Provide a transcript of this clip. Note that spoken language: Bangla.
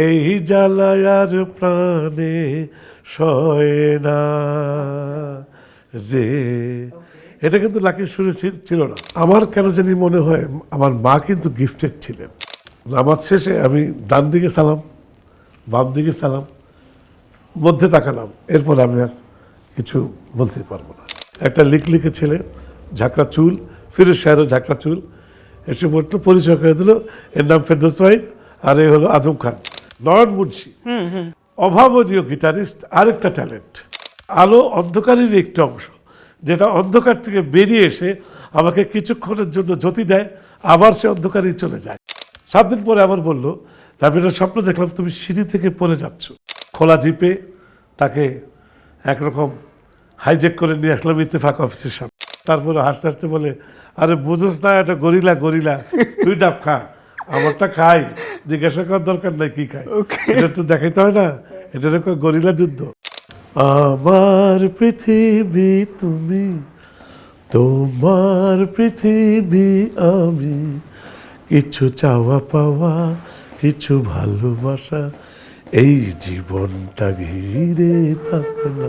এই জ্বালায়ার প্রাণে সয় না যে, এটা কিন্তু লাকির সুরে ছিল না। আমার কেন জানি মনে হয় আমার মা কিন্তু গিফটেড ছিলেন। নামাজ শেষে আমি ডান দিকে সালাম, বাম দিকে সালাম, মধ্যে তাকালাম, এরপর আমি আর কিছু বলতে পারবো না। একটা লিখে ছেলে, ঝাঁকড়া চুল, ফিরোজ শাহেরও ঝাঁকড়া চুল, এসে পড়তো, পরিচয় করে দিল, এর নাম ফেরদৌস ওয়াহিদ, আর এ হলো আজম খান। নয়ন মুন্সি, অভাবনীয় গিটারিস্ট, আরেকটা ট্যালেন্ট। আলো অন্ধকারের একটি অংশ, যেটা অন্ধকার থেকে বেরিয়ে এসে আমাকে কিছুক্ষণের জন্য জ্যোতি দেয়, আবার সে অন্ধকারেই চলে যায়। 7 দিন পরে আবার বললো, আমি একটা স্বপ্ন দেখলাম তুমি সিঁড়ি থেকে পড়ে যাচ্ছ। খোলা জিপে তাকে একরকম হাইজ্যাক করে নিয়ে আসলাম ইত্তেফাক অফিসের সামনে। তারপরে হাসতে হাসতে বলে, আরে বুঝোস না, এটা গরিলা, তুই ডাব খা, আমারটা খাই, জিজ্ঞাসা করার দরকার নাই কি খাই, এটা তো দেখাইতে হয় না, এটা এরকম গরিলা যুদ্ধ। আমার পৃথিবী তুমি, তোমার পৃথিবী আমি, কিছু চাওয়া পাওয়া, কিছু ভালোবাসা, এই জীবনটা ঘিরে থাকলো।